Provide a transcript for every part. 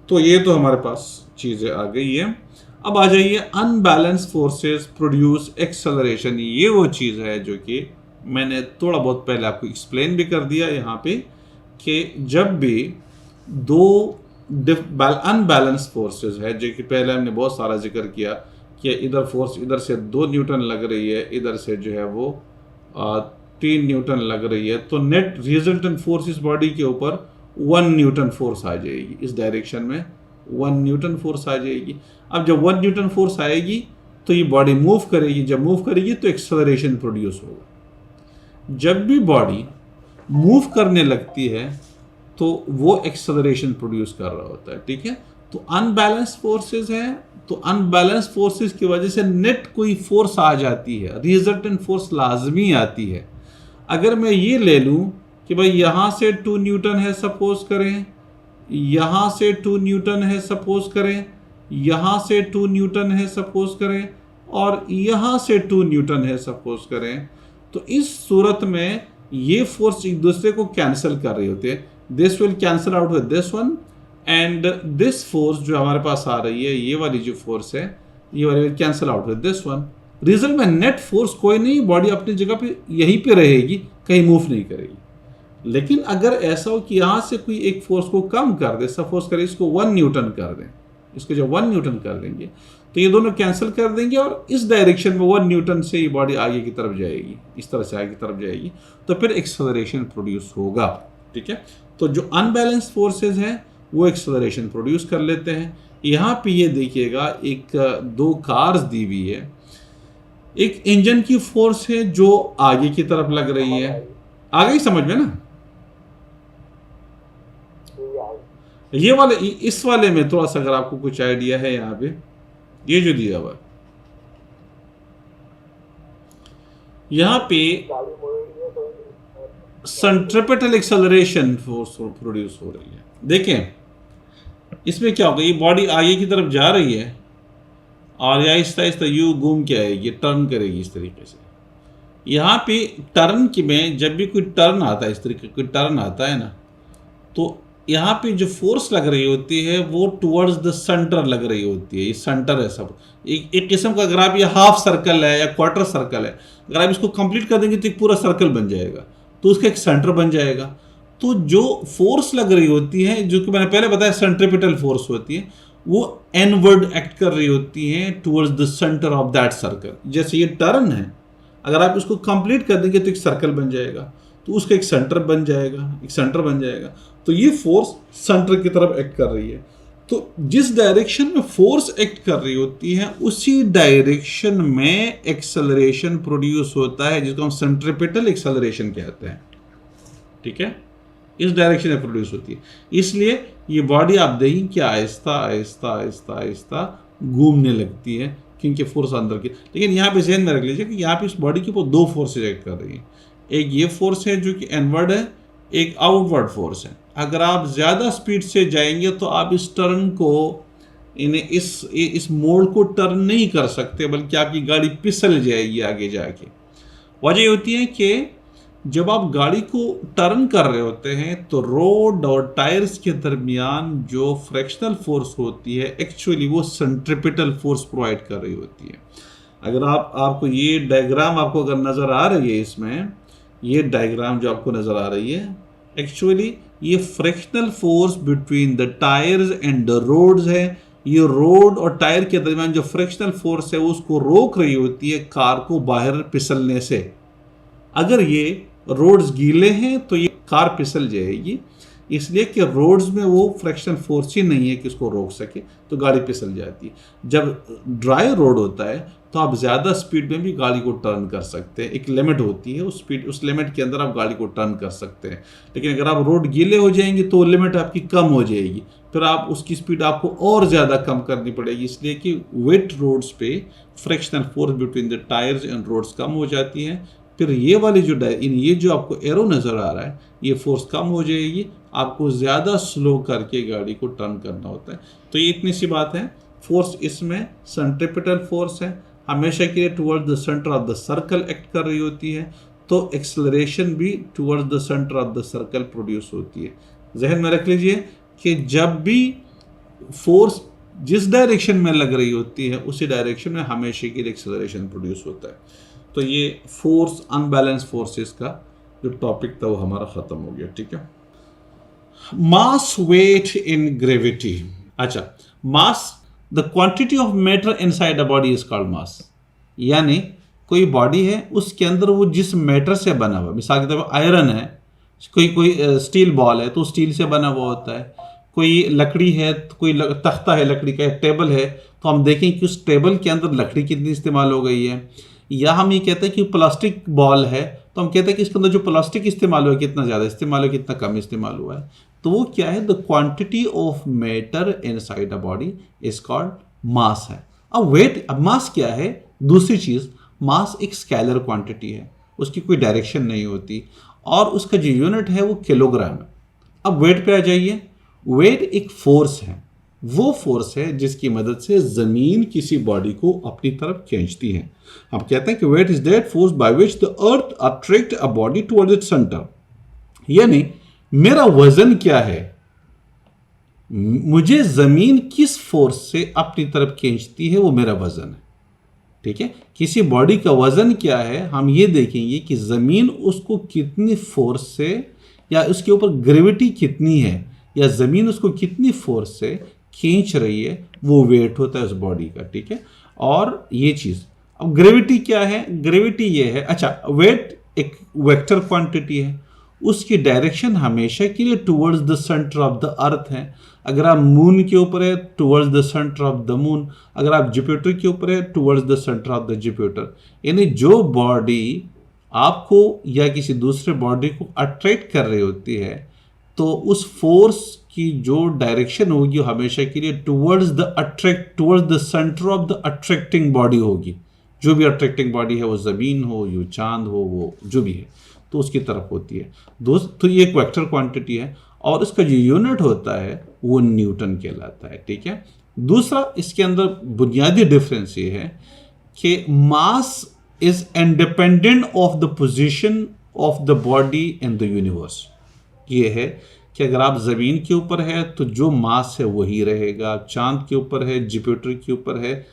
तो ये तो हमारे पास चीज़ें आ गई है। अब आ जाइए अनबैलेंस फोर्सेस प्रोड्यूस एक्सेलरेशन। ये वो चीज़ है जो कि मैंने थोड़ा बहुत पहले आपको एक्सप्लेन भी कर दिया यहाँ पे, कि जब भी दो अनबैलेंस फोर्सेस है, जो कि पहले हमने बहुत सारा जिक्र किया कि इधर फोर्स इधर से 2 न्यूटन लग रही है, इधर से जो है वो 3 न्यूटन लग रही है, तो नेट रिजल्टेंट फोर्स इस बॉडी के ऊपर 1 न्यूटन फोर्स आ जाएगी। इस डायरेक्शन में 1 न्यूटन फोर्स आ जाएगी। अब जब 1 न्यूटन फोर्स आएगी तो ये बॉडी मूव करेगी, जब मूव करेगी तो एक्सेलरेशन प्रोड्यूस होगा। जब भी बॉडी मूव करने लगती है तो वो एक्सेलरेशन प्रोड्यूस कर रहा होता है, ठीक है। तो अनबैलेंस फोर्सेस हैं, तो अनबैलेंस फोर्सेस की वजह से नेट कोई फोर्स आ जाती है, रिजल्टेंट फोर्स लाजमी आती है। अगर मैं ये ले लूँ कि भाई यहाँ से 2 न्यूटन है सपोज करें, यहाँ से 2 न्यूटन है सपोज करें, यहाँ से 2 न्यूटन है सपोज करें, और यहाँ से 2 न्यूटन है सपोज करें, तो इस सूरत में ये फोर्स एक दूसरे को कैंसिल कर रहे होते हैं। This will cancel out with this one, and this force जो हमारे पास आ रही है, ये वाली जो फोर्स है, ये वाली will cancel out with this one. Result में नेट फोर्स कोई नहीं, बॉडी अपनी जगह पे यहीं पे रहेगी, कहीं मूव नहीं करेगी। लेकिन अगर ऐसा हो कि यहाँ से कोई एक फोर्स को कम कर दे, सपोज करें इसको 1 न्यूटन कर दें, इसको जब 1 न्यूटन कर देंगे तो ये दोनों कैंसिल कर देंगे, और इस डायरेक्शन में 1 न्यूटन से ये बॉडी आगे की तरफ जाएगी, इस तरह से आगे की तरफ जाएगी, तो फिर एक्सेलरेशन प्रोड्यूस होगा, ठीक है। तो जो अनबैलेंस फोर्सेज हैं वो एक्सेलरेशन प्रोड्यूस कर लेते हैं। यहाँ पे ये देखिएगा, एक 2 कार्स दी हुई है, एक इंजन की फोर्स है जो आगे की तरफ लग रही है, आ गई समझ में ना। ये वाले, इस वाले में थोड़ा सा अगर आपको कुछ आइडिया है, यहाँ पे ये जो दिया हुआ, यहाँ पे सेंट्रिपेटल एक्सेलरेशन फोर्स प्रोड्यूस हो रही है। देखें इसमें क्या होगा, ये बॉडी आगे की तरफ जा रही है और या आहिस्ता आहिस्ता यू घूम के आएगी, टर्न करेगी इस तरीके से। यहाँ पे टर्न की में जब भी कोई टर्न आता है, इस तरीके कोई टर्न आता है ना, तो यहाँ पे जो फोर्स लग रही होती है वो टुवर्ड्स द सेंटर लग रही होती है। ये सेंटर है सब, एक किस्म का, अगर आप ये हाफ सर्कल है या क्वार्टर सर्कल है, अगर आप इसको कंप्लीट कर देंगे तो एक पूरा सर्कल बन जाएगा, तो उसका एक सेंटर बन जाएगा। तो जो फोर्स लग रही होती है, जो कि मैंने पहले बताया सेंट्रिपिटल फोर्स होती है, वो एनवर्ड एक्ट कर रही होती है towards the centre of that circle. जैसे ये टर्न है, अगर आप इसको कंप्लीट कर देंगे तो एक सर्कल बन जाएगा, तो उसका एक सेंटर बन जाएगा, एक सेंटर बन जाएगा। तो ये फोर्स सेंटर की तरफ एक्ट कर रही है। तो जिस डायरेक्शन में फोर्स एक्ट कर रही होती है उसी डायरेक्शन में एक्सेलरेशन प्रोड्यूस होता है, जिसको हम सेंट्रिपिटल एक्सेलरेशन कहते हैं, ठीक है। इस डायरेक्शन में प्रोड्यूस होती है, इसलिए ये बॉडी आप देखें कि आहिस्ता आहिस्ता आहिस्ता आहिस्ता घूमने लगती है, क्योंकि फोर्स अंदर की। लेकिन यहाँ पे ध्यान में रख लीजिए कि यहाँ पे इस बॉडी के ऊपर 2 फोर्सेज एक्ट कर रही है। एक ये फोर्स है जो कि इनवर्ड है, एक आउटवर्ड फोर्स है। अगर आप ज़्यादा स्पीड से जाएंगे तो आप इस टर्न को, इस मोड़ को टर्न नहीं कर सकते, बल्कि आपकी गाड़ी फिसल जाएगी आगे जाके। वजह होती है कि जब आप गाड़ी को टर्न कर रहे होते हैं तो रोड और टायर्स के दरमियान जो फ्रैक्शनल फोर्स होती है, एक्चुअली वो सेंट्रिपिटल फोर्स प्रोवाइड कर रही होती है। अगर आपको ये डायग्राम आपको अगर नज़र आ रही है, इसमें ये डायग्राम जो आपको नज़र आ रही है, एक्चुअली ये fractional force between the tyres and the roads है। ये रोड और टायर के दरमियान जो फ्रैक्शनल फोर्स है उसको रोक रही होती है कार को बाहर फिसलने से। अगर ये रोड्स गीले हैं तो ये कार फिसल जाएगी, इसलिए कि रोड्स में वो फ्रैक्शनल फोर्स ही नहीं है कि उसको रोक सके, तो गाड़ी फिसल जाती है। जब ड्राई रोड होता है तो आप ज़्यादा स्पीड में भी गाड़ी को टर्न कर सकते हैं, एक लिमिट होती है, उस लिमिट के अंदर आप गाड़ी को टर्न कर सकते हैं। लेकिन अगर आप रोड गीले हो जाएंगे तो लिमिट आपकी कम हो जाएगी, फिर आप उसकी स्पीड आपको और ज़्यादा कम करनी पड़ेगी, इसलिए कि वेट रोड्स पे fractional force between the tyres and roads कम हो जाती है। फिर ये वाली ये जो आपको एरो नज़र आ रहा है, ये फोर्स कम हो जाएगी, आपको ज़्यादा स्लो करके गाड़ी को टर्न करना होता है। तो ये इतनी सी बात है। फोर्स इसमें सेंट्रिपिटल फोर्स है, हमेशा के लिए towards the centre of the circle act कर रही होती है, तो एक्सेलरेशन भी towards the centre of the circle produce होती है। जहन में रख लीजिए कि जब भी फोर्स जिस डायरेक्शन में लग रही होती है उसी डायरेक्शन में हमेशा के लिए एक्सेलरेशन प्रोड्यूस होता है। तो ये फोर्स अनबैलेंस फोर्सेस का जो टॉपिक था वो हमारा ख़त्म हो गया। ठीक है, मास वेट इन ग्रेविटी। अच्छा, mass, the quantity of matter inside a body is called mass. यानी कोई बॉडी है, उसके अंदर वो जिस मैटर से बना हुआ, मिसाल के तौर पर आयरन है, कोई स्टील बॉल है तो स्टील से बना हुआ होता है, कोई लकड़ी है, कोई तख्ता है लकड़ी का, टेबल है, तो हम देखें कि उस टेबल के अंदर लकड़ी कितनी इस्तेमाल हो गई है। या हम ये कहते हैं कि प्लास्टिक बॉल है तो हम कहते हैं कि इसके अंदर जो प्लास्टिक इस्तेमाल हुआ है कितना ज़्यादा इस्तेमाल हुआ, कितना कम इस्तेमाल हुआ है। तो वो क्या है, the quantity of matter inside a body is called मास है। अब वेट, अब मास क्या है, दूसरी चीज़, मास एक स्केलर क्वांटिटी है, उसकी कोई डायरेक्शन नहीं होती और उसका जो यूनिट है वो किलोग्राम है। अब वेट पे आ जाइए। वेट एक फोर्स है, वो फोर्स है जिसकी मदद से ज़मीन किसी बॉडी को अपनी तरफ खींचती है। हम कहते हैं कि weight is that force by which the earth attract a body towards its centre. यानी मेरा वजन क्या है, मुझे ज़मीन किस फोर्स से अपनी तरफ खींचती है वो मेरा वजन है। ठीक है, किसी बॉडी का वजन क्या है, हम ये देखेंगे कि ज़मीन उसको कितनी फोर्स से, या उसके ऊपर ग्रेविटी कितनी है, या ज़मीन उसको कितनी फोर्स से खींच रही है, वो वेट होता है उस बॉडी का। ठीक है, और ये चीज़, अब ग्रेविटी क्या है, ग्रेविटी ये है, अच्छा वेट एक वेक्टर क्वांटिटी है, उसकी डायरेक्शन हमेशा के लिए towards the centre of the earth है। अगर आप मून के ऊपर है towards the centre of the moon, अगर आप जुपिटर के ऊपर है towards the centre of the Jupiter. यानी जो बॉडी आपको या किसी दूसरे बॉडी को अट्रैक्ट कर रही होती है तो उस फोर्स की जो डायरेक्शन होगी हमेशा के लिए towards the centre of the attracting body होगी। जो भी अट्रैक्टिंग बॉडी है, वो ज़मीन हो, यो चांद हो, वो जो भी है, तो उसकी तरफ होती है। दोस्त, तो ये एक वेक्टर क्वांटिटी है और इसका जो यूनिट होता है वो न्यूटन कहलाता है। ठीक है, दूसरा इसके अंदर बुनियादी डिफरेंस ये है कि mass is independent of the position of the body in the universe. ये है कि अगर आप ज़मीन के ऊपर है तो जो मास है वही रहेगा, चांद के ऊपर है, जुपिटर के ऊपर है,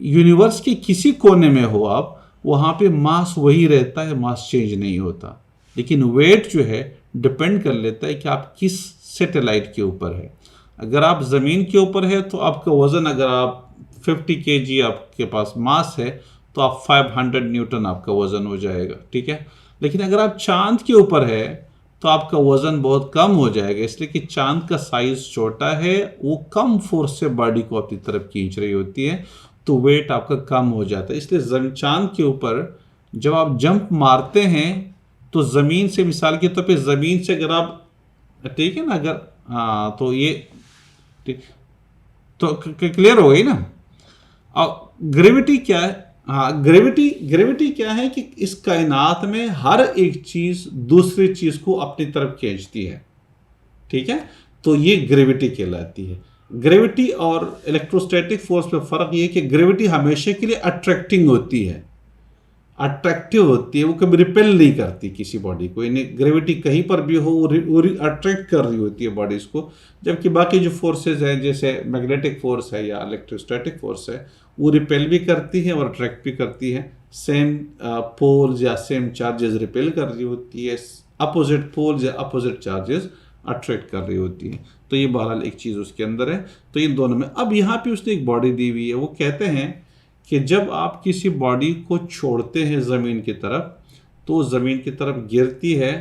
यूनिवर्स के किसी कोने में हो आप, वहाँ पे मास वही रहता है, मास चेंज नहीं होता। लेकिन वेट जो है डिपेंड कर लेता है कि आप किस सैटेलाइट के ऊपर है। अगर आप ज़मीन के ऊपर है तो आपका वज़न, अगर आप 50 kg आपके पास मास है तो आप 500 न्यूटन आपका वज़न हो जाएगा। ठीक है, लेकिन अगर आप चांद के ऊपर है तो आपका वज़न बहुत कम हो जाएगा, इसलिए कि चांद का साइज़ छोटा है, वो कम फोर्स से बॉडी को अपनी तरफ खींच रही होती है, तो वेट आपका कम हो जाता है। इसलिए चांद के ऊपर जब आप जंप मारते हैं तो ज़मीन से, मिसाल के तौर पे ज़मीन से अगर आप, ठीक है ना, अगर हाँ, तो ये ठीक, तो क्लियर हो गई ना। और ग्रेविटी क्या है, हाँ, ग्रेविटी क्या है कि इस कायनात में हर एक चीज़ दूसरी चीज़ को अपनी तरफ खींचती है। ठीक है, तो ये ग्रेविटी कहलाती है। ग्रेविटी और इलेक्ट्रोस्टैटिक फोर्स में फ़र्क ये है कि ग्रेविटी हमेशा के लिए अट्रैक्टिंग होती है, अट्रैक्टिव होती है, वो कभी रिपेल नहीं करती किसी बॉडी को। यानी ग्रेविटी कहीं पर भी हो वो अट्रैक्ट कर रही होती है बॉडीज़ को, जबकि बाकी जो फोर्सेज हैं जैसे मैग्नेटिक फोर्स है या इलेक्ट्रोस्टैटिक फोर्स है वो रिपेल भी करती है और अट्रैक्ट भी करती है। सेम पोल्स या सेम चार्जेस रिपेल कर रही होती है, अपोजिट पोल्स या अपोजिट चार्जेस अट्रैक्ट कर रही होती है। तो ये बहरहाल एक चीज़ उसके अंदर है। तो इन दोनों में, अब यहाँ पे उसने एक बॉडी दी हुई है, वो कहते हैं कि जब आप किसी बॉडी को छोड़ते हैं ज़मीन की तरफ तो ज़मीन की तरफ गिरती है,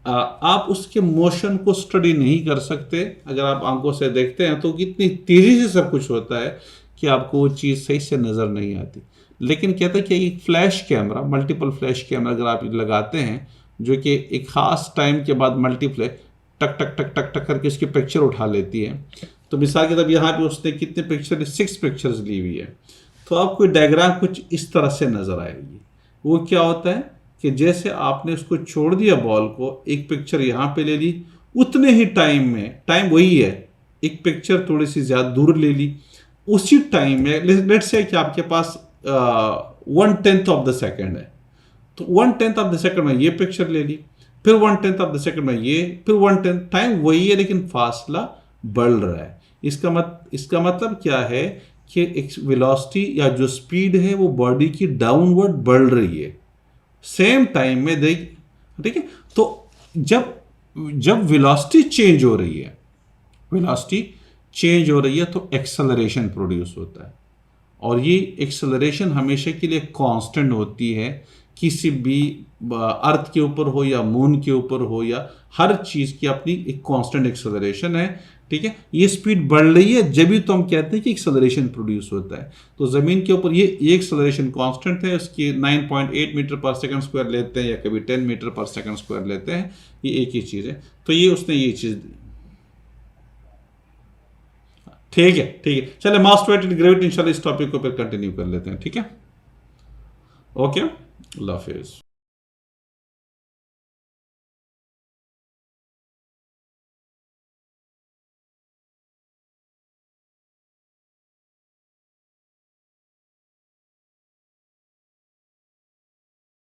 आप उसके मोशन को स्टडी नहीं कर सकते। अगर आप आंखों से देखते हैं तो कितनी तेज़ी से सब कुछ होता है कि आपको वो चीज़ सही से नज़र नहीं आती। लेकिन कहते हैं कि एक flash camera, multiple flash camera अगर आप लगाते हैं, जो कि एक ख़ास टाइम के बाद मल्टीप्ले टक टक टक टक टक करके उसकी पिक्चर उठा लेती है। तो मिसाल के तब यहाँ पे उसने कितने पिक्चर, 6 पिक्चर्स ली हुई है, तो आपको डायग्राम कुछ इस तरह से नज़र आएगी। वो क्या होता है कि जैसे आपने उसको छोड़ दिया बॉल को, एक पिक्चर यहाँ पे ले ली, उतने ही टाइम में, टाइम वही है, एक पिक्चर थोड़ी सी ज़्यादा दूर ले ली, उसी टाइम में लेट्स से कि आपके पास 1/10 ऑफ द सेकेंड है, तो 1/10 ऑफ द सेकेंड में ये पिक्चर ले ली, फिर 1/10 ऑफ द सेकेंड में ये, फिर 1/10, टाइम वही है लेकिन फासला बढ़ रहा है। इसका मतलब क्या है कि एक वेलोसिटी या जो स्पीड है वो बॉडी की डाउनवर्ड बढ़ रही है सेम टाइम में, देख, ठीक है। तो जब जब वेलोसिटी चेंज हो रही है, वेलोसिटी चेंज हो रही है तो एक्सेलरेशन प्रोड्यूस होता है, और ये एक्सेलरेशन हमेशा के लिए कांस्टेंट होती है, किसी भी अर्थ के ऊपर हो या मून के ऊपर हो, या हर चीज़ की अपनी एक कांस्टेंट एक्सेलरेशन है, ठीक है। ये स्पीड बढ़ रही है जब भी तो हम कहते हैं कि एक्सेलरेशन प्रोड्यूस होता है। तो ज़मीन के ऊपर ये एक्सेलरेशन कांस्टेंट है, उसकी 9.8 मीटर पर सेकंड स्क्वायर लेते हैं या कभी 10 मीटर पर सेकंड स्क्वायर लेते हैं, ये एक ही चीज़ है। तो ये उसने ये चीज़, ठीक है, ठीक है। चले मास वेटेड ग्रेविटी इंशाल्लाह इस टॉपिक को फिर कंटिन्यू कर लेते हैं, ठीक है। ओके, अल्लाह हाफिज़।